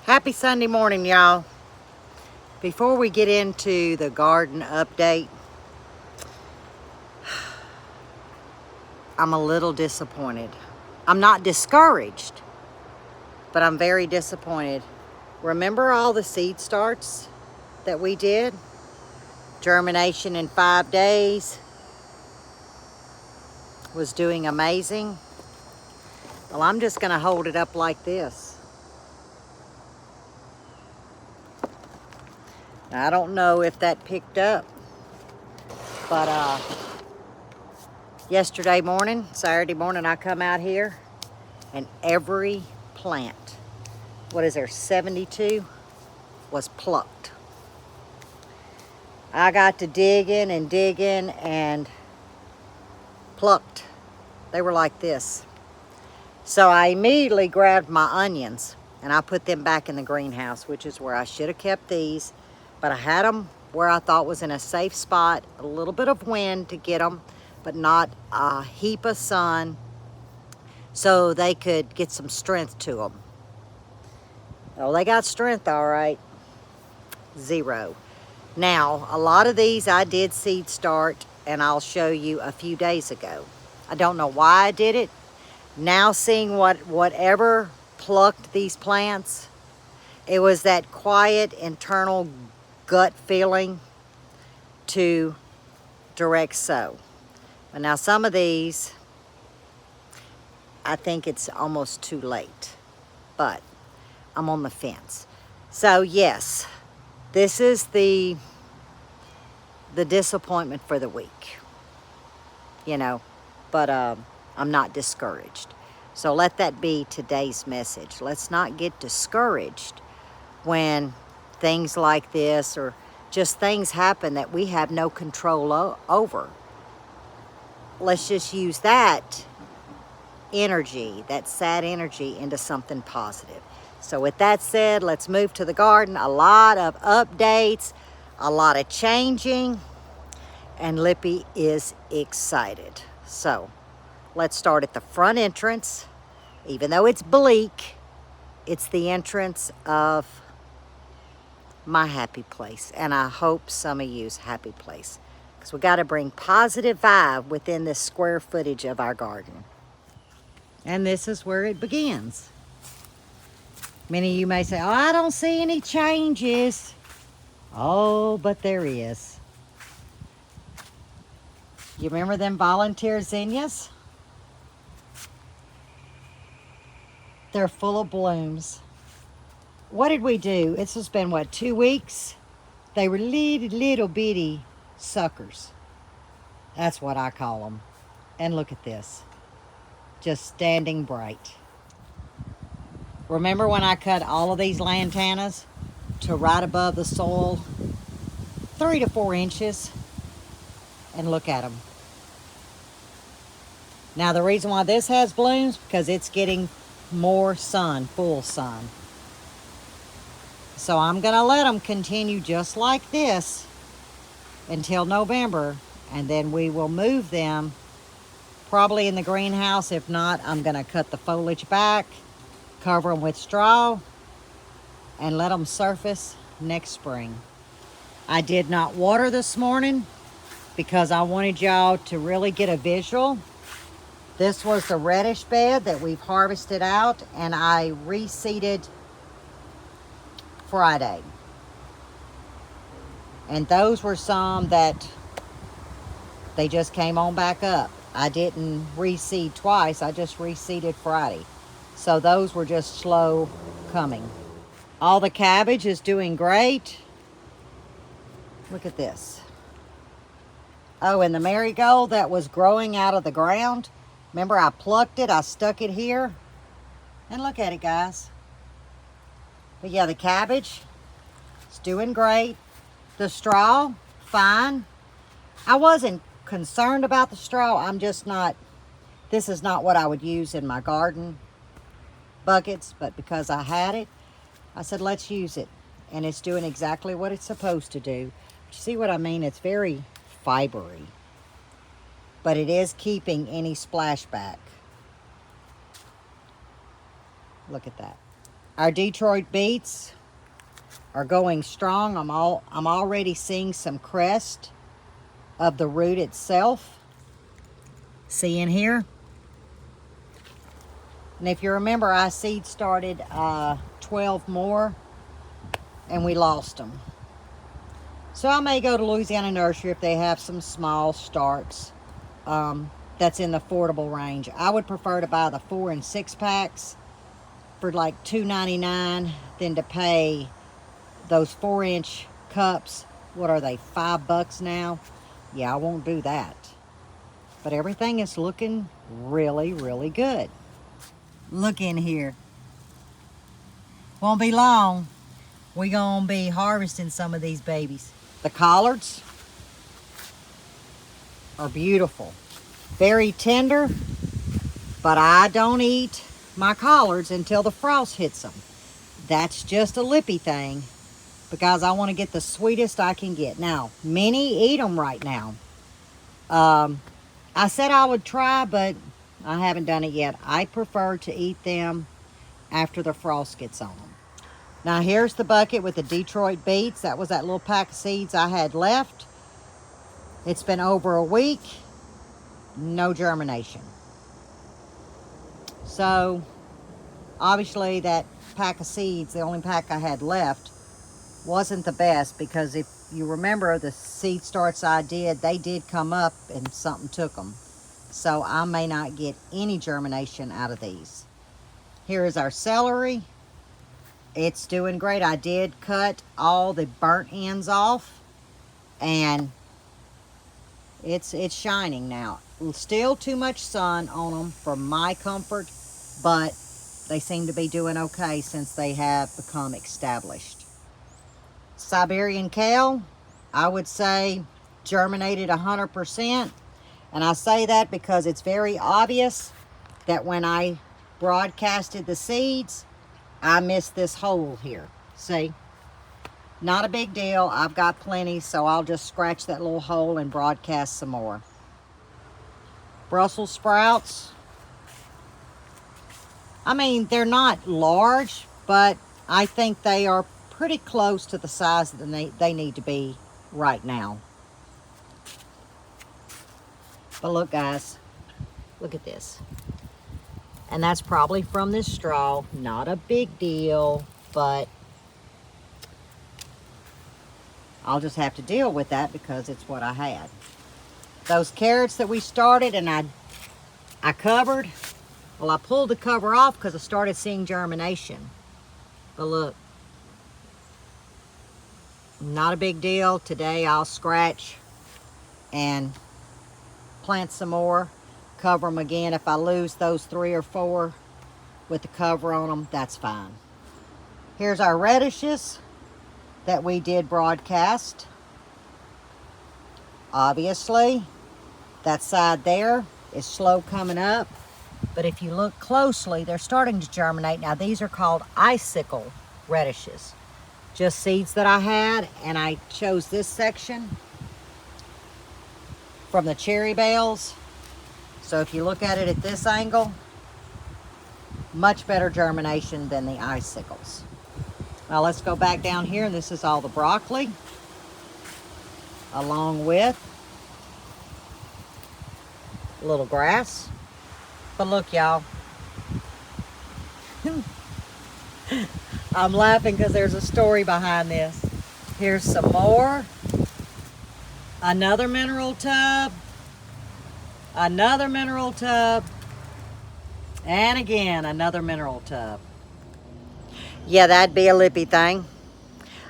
Happy Sunday morning, y'all. Before we get into the garden update, I'm a little disappointed. I'm not discouraged, but I'm very disappointed. Remember all the seed starts that we did? Germination in 5 days was doing amazing. Well, I'm just gonna hold it up like this. Now, I don't know if that picked up, but yesterday morning, Saturday morning, I come out here and every plant, what is there, 72, was plucked. I got to digging and plucked. They were like this. So I immediately grabbed my onions and I put them back in the greenhouse, which is where I should have kept these, but I had them where I thought was in a safe spot, a little bit of wind to get them, but not a heap of sun, so they could get some strength to them. Oh, they got strength, all right. 0. Now, a lot of these I did seed start, and I'll show you a few days ago. I don't know why I did it. Now seeing whatever plucked these plants, it was that quiet internal gut feeling to direct sow. But now some of these, I think it's almost too late, but I'm on the fence. So yes, this is the disappointment for the week, but I'm not discouraged. So let that be today's message. Let's not get discouraged when things like this or just things happen that we have no control over. Let's just use that energy, that sad energy, into something positive. So with that said, let's move to the garden. A lot of updates, a lot of changing, and Lippy is excited. So let's start at the front entrance. Even though it's bleak, it's the entrance of my happy place, and I hope some of you's happy place, because we got to bring positive vibe within this square footage of our garden. And this is where it begins. Many of you may say, oh, I don't see any changes. Oh, but there is. You remember them volunteer zinnias? They're full of blooms. What did we do? It's just been, 2 weeks? They were little bitty suckers. That's what I call them. And look at this. Just standing bright. Remember when I cut all of these lantanas to right above the soil, 3 to 4 inches? And look at them. Now the reason why this has blooms, because it's getting more sun, full sun. So I'm gonna let them continue just like this until November, and then we will move them probably in the greenhouse. If not, I'm gonna cut the foliage back, cover them with straw, and let them surface next spring. I did not water this morning because I wanted y'all to really get a visual. This was the reddish bed that we've harvested out, and I reseeded Friday. And those were some that they just came on back up. I didn't reseed twice, I just reseeded Friday. So those were just slow coming. All the cabbage is doing great. Look at this. Oh, and the marigold that was growing out of the ground, remember I plucked it, I stuck it here. And look at it, guys. But yeah, the cabbage is doing great. The straw, fine. I wasn't concerned about the straw. I'm just not, this is not what I would use in my garden buckets, but because I had it, I said, let's use it. And it's doing exactly what it's supposed to do. You see what I mean? It's very fibery, but it is keeping any splashback. Look at that. Our Detroit beets are going strong. I'm already seeing some crest of the root itself. See in here? And if you remember, I seed started 12 more and we lost them. So I may go to Louisiana Nursery if they have some small starts that's in the affordable range. I would prefer to buy the 4 and 6 packs for like $2.99 than to pay those 4-inch cups. What are they, $5 now? Yeah, I won't do that. But everything is looking really, really good. Look in here. Won't be long. We're gonna be harvesting some of these babies. The collards are beautiful. Very tender, but I don't eat my collards until the frost hits them. That's just a Lippy thing because I want to get the sweetest I can get. Now, many eat them right now. I said I would try, but I haven't done it yet. I prefer to eat them after the frost gets on them. Now, here's the bucket with the Detroit beets. That was that little pack of seeds I had left. It's been over a week. No germination. So, obviously, that pack of seeds, the only pack I had left, wasn't the best because if you remember the seed starts I did, they did come up and something took them. So I may not get any germination out of these. Here is our celery. It's doing great. I did cut all the burnt ends off and it's shining now. Still too much sun on them for my comfort, but they seem to be doing okay since they have become established. Siberian kale, I would say germinated 100%. And I say that because it's very obvious that when I broadcasted the seeds, I missed this hole here. See? Not a big deal. I've got plenty, so I'll just scratch that little hole and broadcast some more. Brussels sprouts. I mean, they're not large, but I think they are pretty close to the size that they need to be right now. But look, guys, look at this. And that's probably from this straw. Not a big deal, but I'll just have to deal with that because it's what I had. Those carrots that we started and I covered, well, I pulled the cover off because I started seeing germination. But look, not a big deal. Today I'll scratch and plant some more, cover them again. If I lose those 3 or 4 with the cover on them, that's fine. Here's our radishes that we did broadcast. Obviously, that side there is slow coming up, but if you look closely, they're starting to germinate. Now, these are called icicle radishes. Just seeds that I had, and I chose this section from the cherry bales. So if you look at it at this angle, much better germination than the icicles. Now let's go back down here, and this is all the broccoli, along with a little grass. But look, y'all, I'm laughing because there's a story behind this. Here's some more. Another mineral tub. Another mineral tub. And again, another mineral tub. Yeah, that'd be a Lippy thing.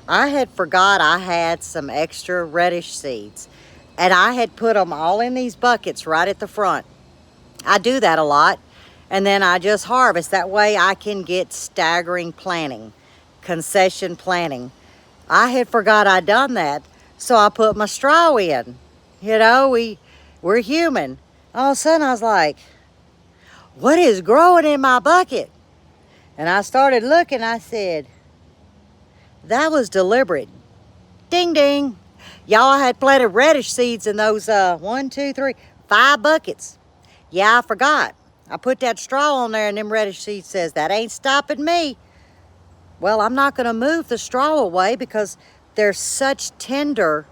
I had forgot I had some extra reddish seeds. And I had put them all in these buckets right at the front. I do that a lot. And then I just harvest. That way I can get staggering planting, concession planting. I had forgot I'd done that. So I put my straw in. You know, we're human. All of a sudden I was like, what is growing in my bucket? And I started looking, I said, that was deliberate. Ding, ding. Y'all had planted radish seeds in those 1, 2, 3, 5 buckets. Yeah, I forgot. I put that straw on there and them radish seeds says, that ain't stopping me. Well, I'm not going to move the straw away because they're such tender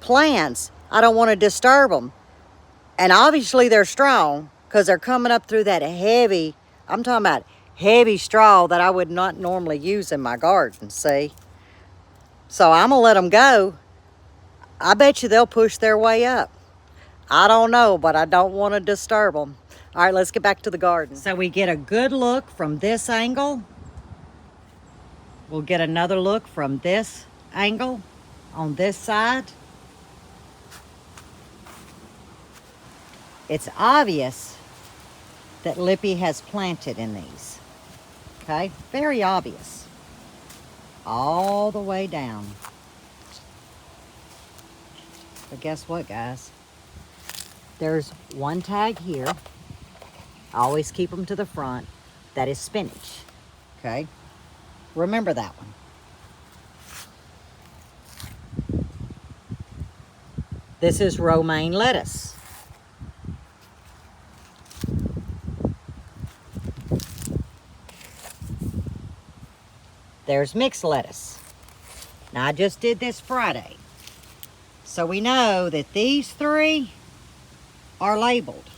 plants. I don't want to disturb them. And obviously they're strong because they're coming up through that heavy, I'm talking about heavy straw that I would not normally use in my garden, see? So I'm going to let them go. I bet you they'll push their way up. I don't know, but I don't want to disturb them. All right, let's get back to the garden. So we get a good look from this angle. We'll get another look from this angle on this side. It's obvious that Lippy has planted in these. Okay, very obvious. All the way down. But guess what, guys? There's one tag here. I always keep them to the front. That is spinach. Okay, remember that one. This is romaine lettuce. There's mixed lettuce. Now I just did this Friday. So we know that these three are labeled.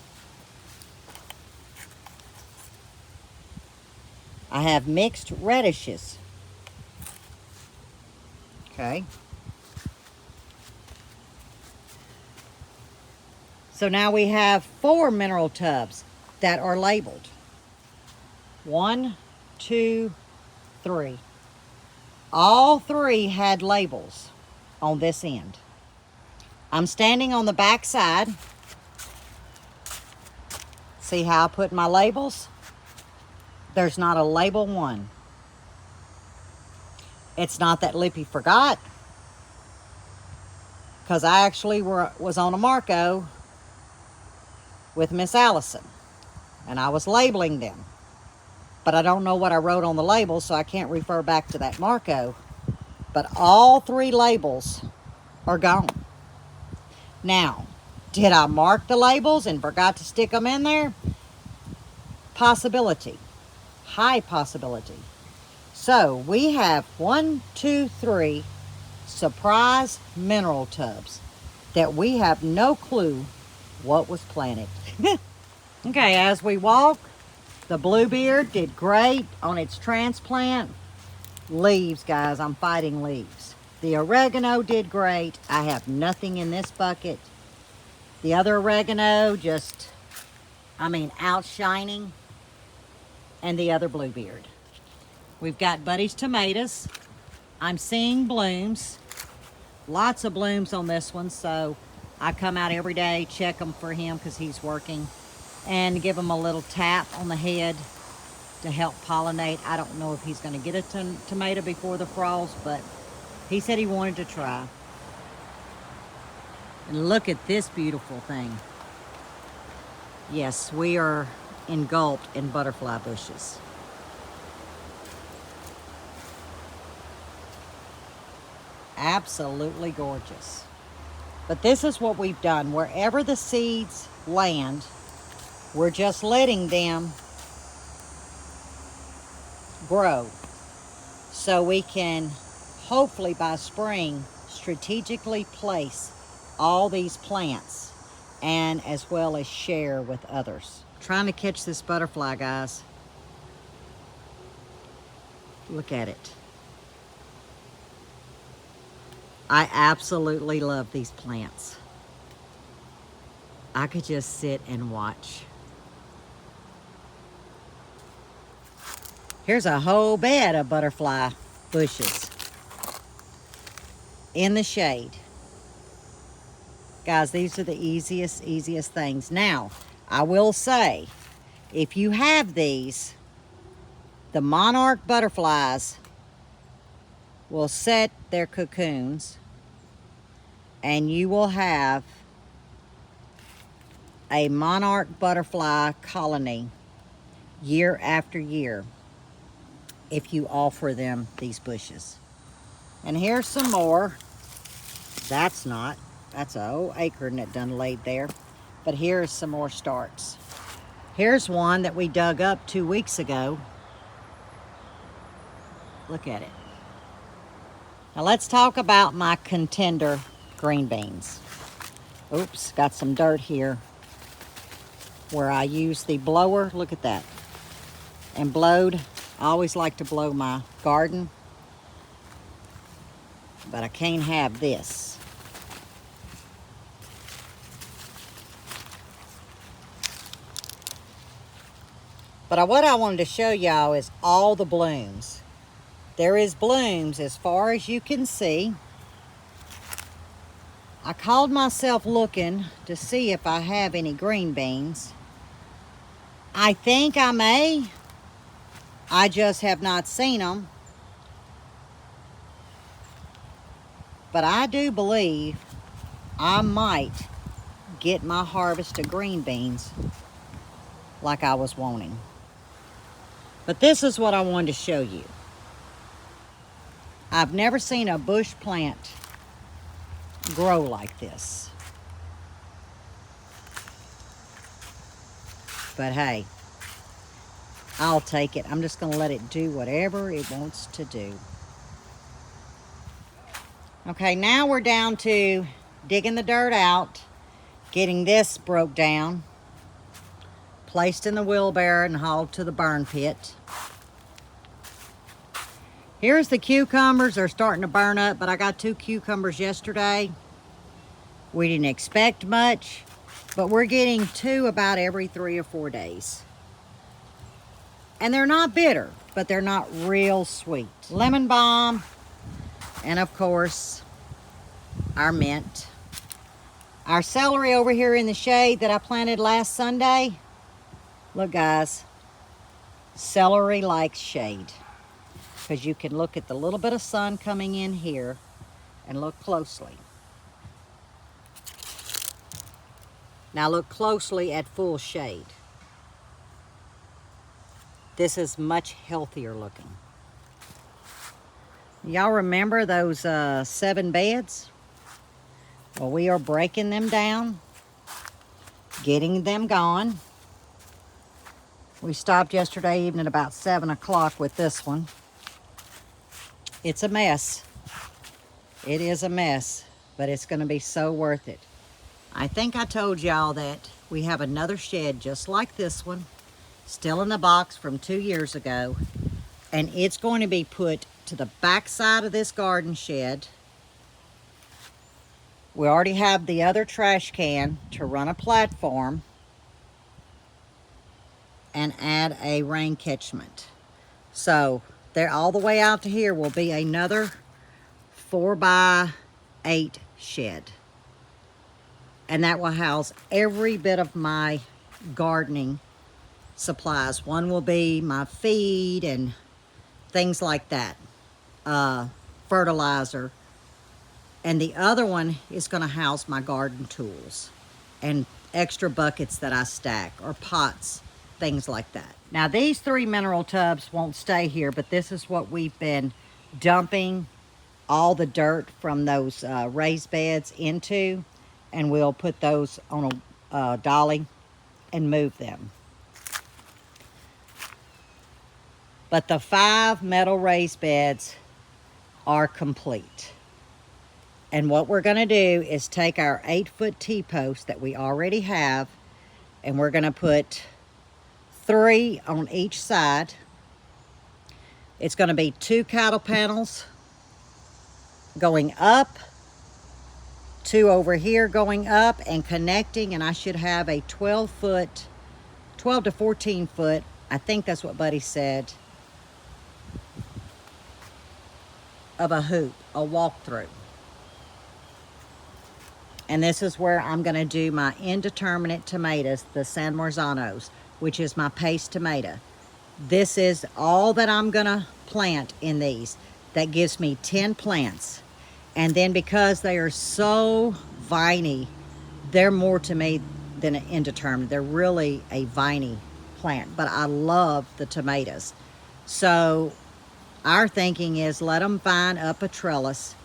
I have mixed radishes. Okay. So now we have 4 mineral tubs that are labeled. 1, 2, 3. All 3 had labels on this end. I'm standing on the back side. See how I put my labels? There's not a label one. It's not that Lippy forgot, because I actually was on a Marco with Miss Allison, and I was labeling them. But I don't know what I wrote on the label, so I can't refer back to that Marco. But all 3 labels are gone. Now, did I mark the labels and forgot to stick them in there? Possibility. High possibility. So we have 1, 2, 3 surprise mineral tubs that we have no clue what was planted. Okay, as we walk, the bluebeard did great on its transplant. Leaves, guys, I'm fighting leaves. The oregano did great. I have nothing in this bucket. The other oregano just, outshining. And the other bluebeard. We've got Buddy's tomatoes. I'm seeing blooms. Lots of blooms on this one, so I come out every day, check them for him because he's working, and give him a little tap on the head to help pollinate. I don't know if he's going to get a tomato before the frost, but he said he wanted to try. And look at this beautiful thing. Yes, we are engulfed in butterfly bushes. Absolutely gorgeous. But this is what we've done. Wherever the seeds land, we're just letting them grow. So we can, hopefully by spring, strategically place all these plants and as well as share with others. Trying to catch this butterfly, guys. Look at it. I absolutely love these plants. I could just sit and watch. Here's a whole bed of butterfly bushes in the shade. Guys, these are the easiest things. Now, I will say, if you have these, the monarch butterflies will set their cocoons and you will have a monarch butterfly colony year after year if you offer them these bushes. And here's some more. That's an old acorn that done laid there. But here's some more starts. Here's one that we dug up 2 weeks ago. Look at it. Now let's talk about my contender green beans. Oops, got some dirt here where I use the blower. Look at that. And blowed. I always like to blow my garden, but I can't have this. But what I wanted to show y'all is all the blooms. There is blooms as far as you can see. I called myself looking to see if I have any green beans. I think I may. I just have not seen them. But I do believe I might get my harvest of green beans like I was wanting. But this is what I wanted to show you. I've never seen a bush plant grow like this. But hey, I'll take it. I'm just going to let it do whatever it wants to do. Okay, now we're down to digging the dirt out, getting this broke down, placed in the wheelbarrow and hauled to the burn pit. Here's the cucumbers. They're starting to burn up, but I got 2 cucumbers yesterday. We didn't expect much, but we're getting 2 about every 3 or 4 days. And they're not bitter, but they're not real sweet. Lemon balm, and of course, our mint. Our celery over here in the shade that I planted last Sunday. Look guys, celery likes shade. Because you can look at the little bit of sun coming in here and look closely. Now look closely at full shade. This is much healthier looking. Y'all remember those 7 beds? Well, we are breaking them down, getting them gone. We stopped yesterday evening about 7 o'clock with this one. It's a mess. It is a mess, but it's going to be so worth it. I think I told y'all that we have another shed just like this one, still in the box from 2 years ago, and it's going to be put to the back side of this garden shed. We already have the other trash can to run a platform and add a rain catchment. So there, all the way out to here will be another 4x8 shed. And that will house every bit of my gardening supplies. One will be my feed and things like that, fertilizer. And the other one is going to house my garden tools and extra buckets that I stack, or pots, things like that. Now these 3 mineral tubs won't stay here, but this is what we've been dumping all the dirt from those raised beds into, and we'll put those on a dolly and move them. But the 5 metal raised beds are complete. And what we're going to do is take our 8-foot T-post that we already have, and we're going to put 3 on each side. It's going to be 2 cattle panels going up, 2 over here going up and connecting, and I should have a 12 to 14 foot, I think that's what Buddy said, of a hoop, a walk-through. And this is where I'm going to do my indeterminate tomatoes, the San Marzanos, which is my paste tomato. This is all that I'm going to plant in these. That gives me 10 plants. And then because they are so viney, they're more to me than an indeterminate. They're really a viney plant, but I love the tomatoes. So our thinking is let them vine up a trellis,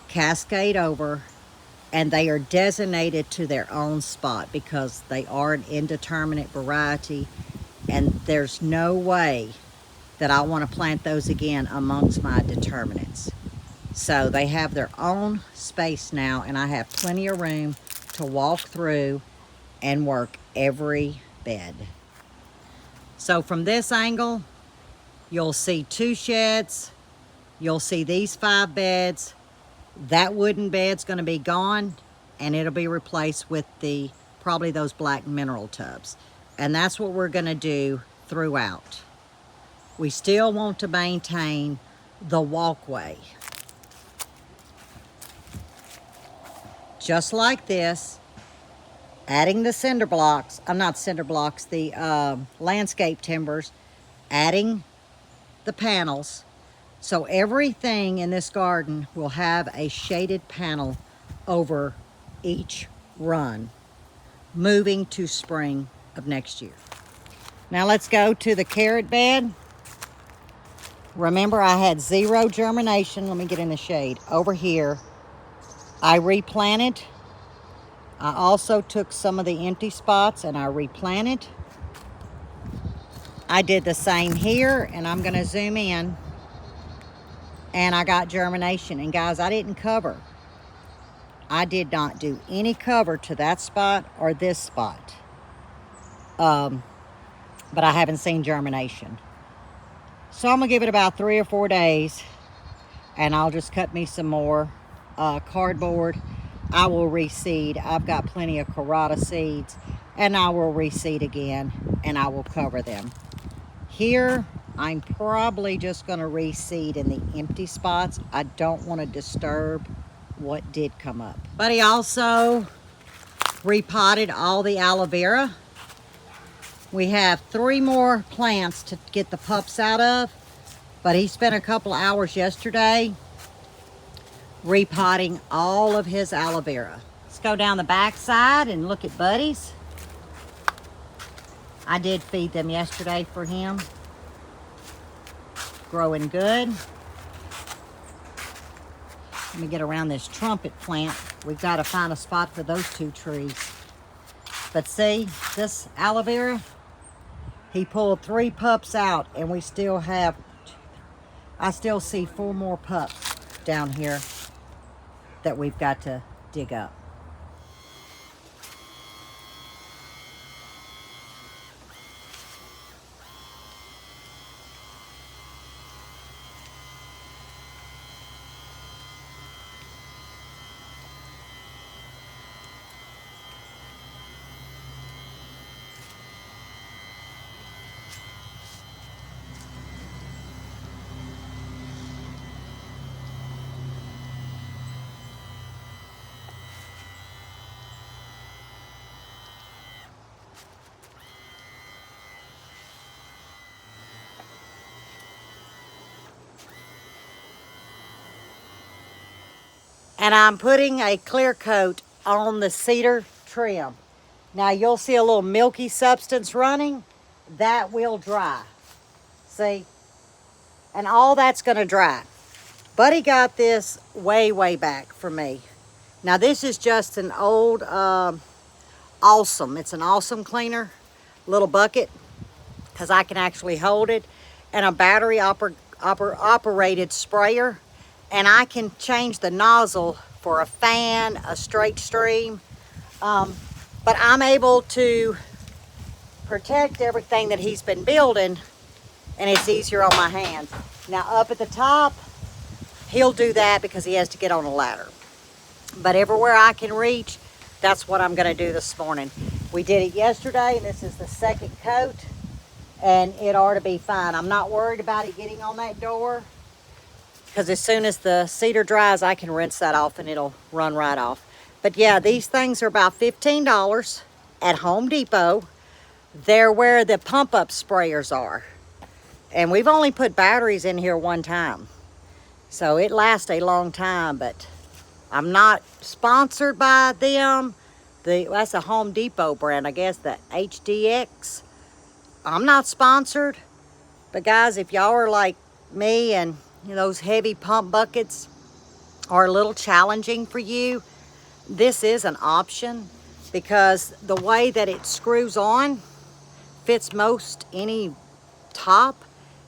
cascade over, and they are designated to their own spot because they are an indeterminate variety, and there's no way that I want to plant those again amongst my determinants. So they have their own space now, and I have plenty of room to walk through and work every bed. So from this angle, you'll see 2 sheds. You'll see these 5 beds. That wooden bed's going to be gone, and it'll be replaced with probably those black mineral tubs. And that's what we're going to do throughout. We still want to maintain the walkway. Just like this, adding the cinder blocks, not cinder blocks, the landscape timbers, adding the panels. So everything in this garden will have a shaded panel over each run, moving to spring of next year. Now let's go to the carrot bed. Remember, I had 0 germination. Let me get in the shade. Over here, I replanted. I also took some of the empty spots and I replanted. I did the same here, and I'm gonna zoom in, and I got germination. And guys, I didn't cover. I did not do any cover to that spot or this spot. But I haven't seen germination. So I'm gonna give it about 3 or 4 days, and I'll just cut me some more cardboard. I will reseed. I've got plenty of carrota seeds, and I will reseed again, and I will cover them. Here, I'm probably just gonna reseed in the empty spots. I don't wanna disturb what did come up. But he also repotted all the aloe vera. We have 3 more plants to get the pups out of, but he spent a couple hours yesterday repotting all of his aloe vera. Let's go down the back side and look at Buddies. I did feed them yesterday for him. Growing good. Let me get around this trumpet plant. We've got to find a spot for those 2 trees. But see, this aloe vera, he pulled 3 pups out, and we still have, I still see 4 more pups down here that we've got to dig up. And I'm putting a clear coat on the cedar trim. Now you'll see a little milky substance running. That will dry. See? And all that's gonna dry. Buddy got this way, way back for me. Now this is just an old Awesome. It's an Awesome cleaner, little bucket, because I can actually hold it, and a battery operated sprayer. And I can change the nozzle for a fan, a straight stream. But I'm able to protect everything that he's been building, and it's easier on my hands. Now up at the top, he'll do that because he has to get on a ladder. But everywhere I can reach, that's what I'm gonna do this morning. We did it yesterday, and this is the 2nd coat, and it ought to be fine. I'm not worried about it getting on that door, because as soon as the cedar dries, I can rinse that off and it'll run right off. But yeah, these things are about $15 at Home Depot. They're where the pump-up sprayers are. And we've only put batteries in here 1 time. So it lasts a long time, but I'm not sponsored by them. That's a Home Depot brand, I guess, the HDX. I'm not sponsored. But guys, if y'all are like me and those heavy pump buckets are a little challenging for you, this is an option, because the way that it screws on fits most any top,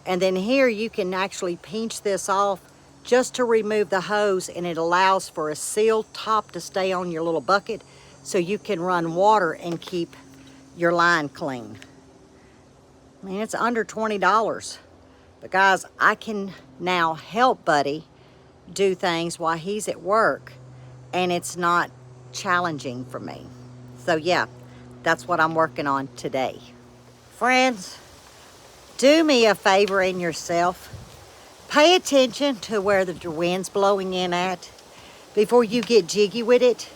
And then here you can actually pinch this off just to remove the hose, and it allows for a sealed top to stay on your little bucket so you can run water and keep your line clean. I mean, it's under $20. But guys, I can now help Buddy do things while he's at work, and it's not challenging for me. So yeah, that's what I'm working on today. Friends, do me a favor in yourself. Pay attention to where the wind's blowing in at before you get jiggy with it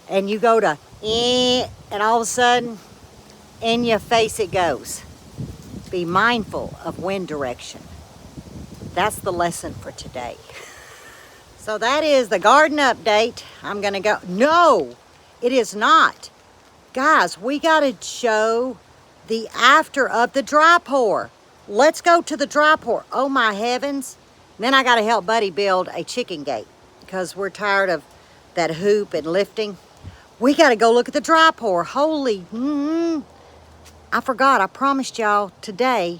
and you go to and all of a sudden in your face it goes. Be mindful of wind direction. That's the lesson for today. So that is the garden update. I'm gonna go, no, it is not. Guys, we gotta show the after of the dry pour. Let's go to the dry pour. Oh my heavens. Then I gotta help Buddy build a chicken gate because we're tired of that hoop and lifting. We gotta go look at the dry pour. Holy, I forgot, I promised y'all today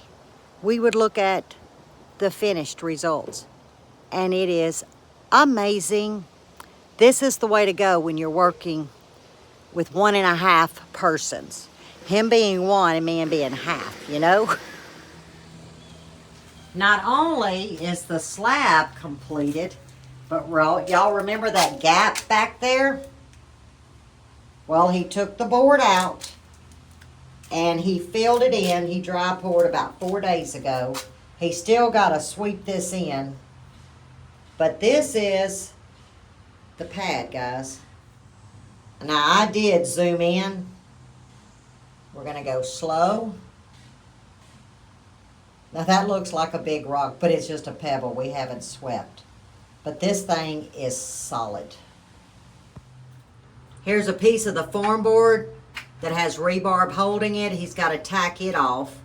we would look at the finished results. And it is amazing. This is the way to go when you're working with 1.5 persons. Him being one and me being half, you know? Not only is the slab completed, but y'all remember that gap back there? Well, he took the board out and he filled it in. He dry poured about 4 days ago. He still got to sweep this in. But this is the pad, guys. Now, I did zoom in. We're going to go slow. Now, that looks like a big rock, but it's just a pebble. We haven't swept. But this thing is solid. Here's a piece of the form board that has rebarb holding it. He's got to tack it off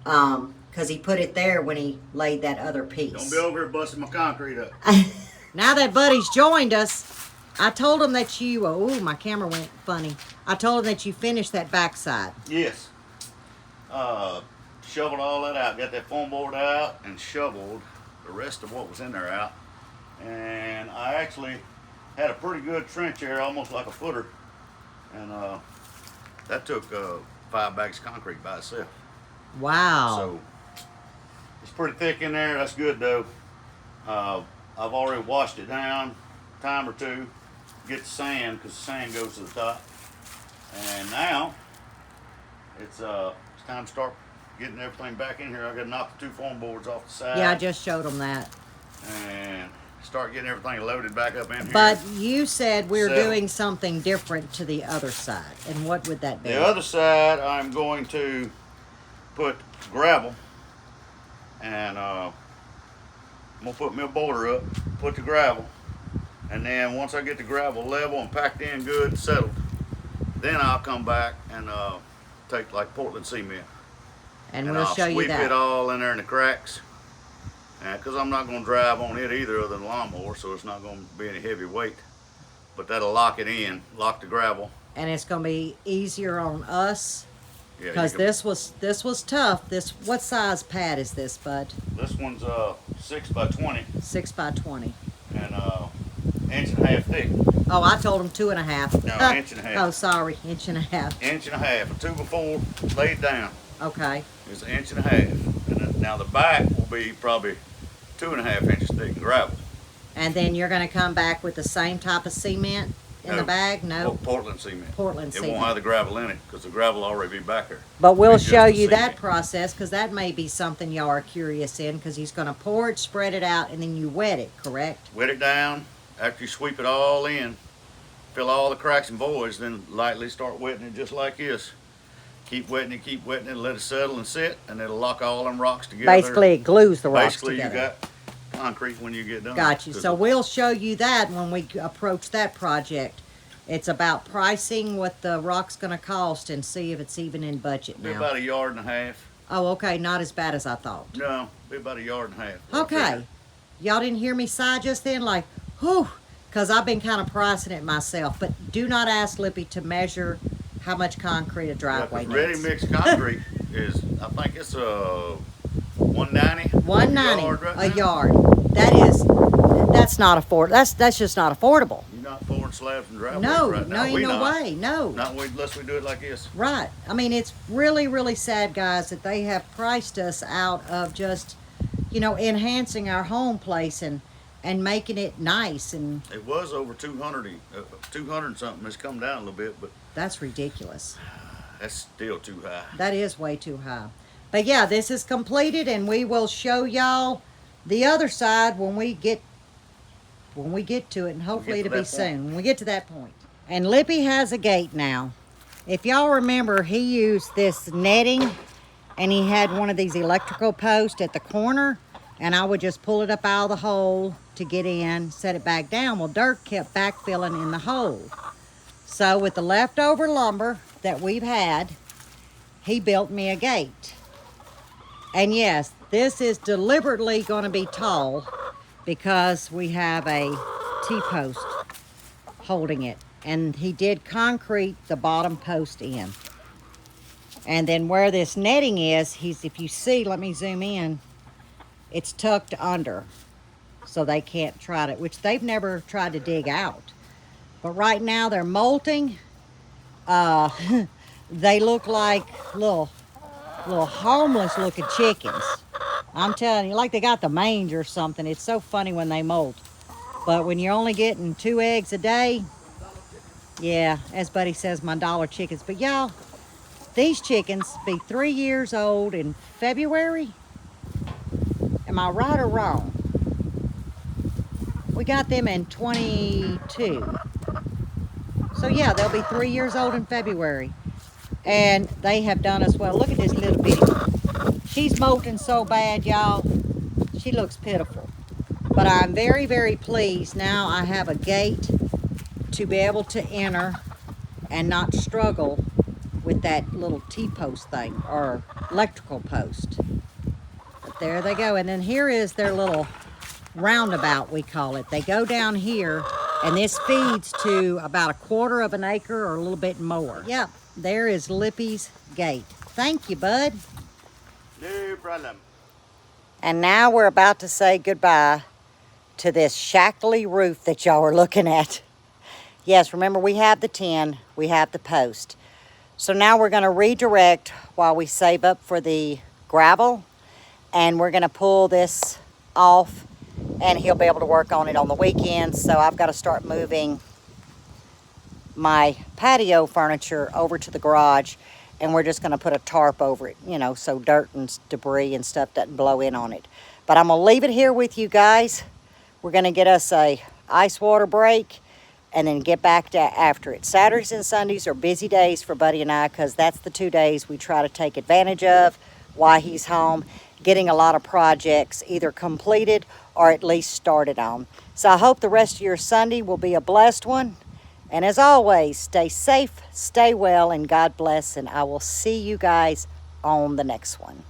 because he put it there when he laid that other piece. Don't be over here busting my concrete up. Now that Buddy's joined us, I told him that you, oh, my camera went funny. I told him that you finished that backside. Yes. Shoveled all that out. Got that foam board out and shoveled the rest of what was in there out. And I actually had a pretty good trench there, almost like a footer. And that took 5 bags of concrete by itself. Wow. So it's pretty thick in there. That's good though. I've already washed it down a time or two. Get the sand because the sand goes to the top. And now it's time to start getting everything back in here. I got to knock the 2 foam boards off the side. Yeah, I just showed him that. And start getting everything loaded back up in here. But you said we're doing something different to the other side. And what would that be? The other side, I'm going to put gravel. And I'm going to put me a boulder up, put the gravel. And then once I get the gravel level and packed in good and settled, then I'll come back and take like Portland cement. And we'll show you that. I'll sweep it all in there in the cracks. Because I'm not going to drive on it either other than lawnmower, so it's not going to be any heavy weight. But that'll lock it in, lock the gravel. And it's going to be easier on us. Yeah, because this was tough. What size pad is this, Bud? This one's 6 by 20. 6 by 20. And 1.5 thick. Oh, I told him 2.5. No, 1.5. Oh, sorry, 1.5. 1.5. A 2x4 laid down. Okay. It's 1.5. And then, now the back will be probably 2.5 inches thick in gravel. And then you're going to come back with the same type of cement in the bag? No. Portland cement. Portland cement. It won't have the gravel in it because the gravel will already be back there. But we'll show you that process because that may be something y'all are curious in because he's going to pour it, spread it out, and then you wet it, correct? Wet it down. After you sweep it all in, fill all the cracks and voids, then lightly start wetting it just like this. Keep wetting it, let it settle and sit, and it'll lock all them rocks together. Basically, it glues the rocks together. together. You got concrete when you get done. Got you. So we'll show you that when we approach that project. It's about pricing what the rock's going to cost and see if it's even in budget now. Be about 1.5 yards. Oh, okay. Not as bad as I thought. No, be about 1.5 yards. Okay. Y'all didn't hear me sigh just then? Like, whew. Because I've been kind of pricing it myself. But do not ask Lippy to measure how much concrete a driveway needs. Ready mix concrete is, I think it's 190. 190 Yard right a now? yard. That's not that's just not affordable. You're not pouring slabs and driveways No, right no, now. ain't We no not. way, no. Not unless we do it like this. Right. I mean, it's really, really sad, guys, that they have priced us out of just, enhancing our home place and making it nice, and It was over 200, 200 something. It's come down a little bit, but that's ridiculous. that's still too high. That is way too high. But yeah, this is completed, and we will show y'all the other side when we get to it, and hopefully it'll be soon when we get to that point. And Lippy has a gate now. If y'all remember, he used this netting, and he had one of these electrical posts at the corner, and I would just pull it up out of the hole to get in, set it back down. Well, dirt kept backfilling in the hole. So with the leftover lumber that we've had, he built me a gate. And yes, this is deliberately going to be tall because we have a T-post holding it. And he did concrete the bottom post in. And then where this netting is, if you see, let me zoom in, it's tucked under. So they can't try to, which they've never tried to dig out. But right now they're molting. They look like little homeless looking chickens. I'm telling you, like they got the mange or something. It's so funny when they molt. But when you're only getting 2 eggs a day, yeah, as Buddy says, my dollar chickens. But y'all, these chickens be 3 years old in February. Am I right or wrong? We got them in 22. So yeah, they'll be 3 years old in February. And they have done us well. Look at this little bitty one. She's molting so bad, y'all. She looks pitiful. But I'm very, very pleased. Now I have a gate to be able to enter and not struggle with that little T-post thing, or electrical post. But there they go. And then here is their little roundabout, we call it. They go down here, and this feeds to about 1/4 of an acre or a little bit more. Yep, there is Lippy's gate. Thank you, bud. No problem. And now we're about to say goodbye to this shackly roof that y'all are looking at. Yes, remember, we have the tin, we have the post. So now we're going to redirect while we save up for the gravel, and we're going to pull this off, and he'll be able to work on it on the weekends. So I've got to start moving my patio furniture over to the garage, and we're just going to put a tarp over it, so dirt and debris and stuff doesn't blow in on it. But I'm going to leave it here with you guys. We're going to get us a ice water break and then get back to after it. Saturdays and Sundays are busy days for Buddy and I, because that's the 2 days we try to take advantage of while he's home, getting a lot of projects either completed or at least started on. So I hope the rest of your Sunday will be a blessed one. And as always, stay safe, stay well, and God bless. And I will see you guys on the next one.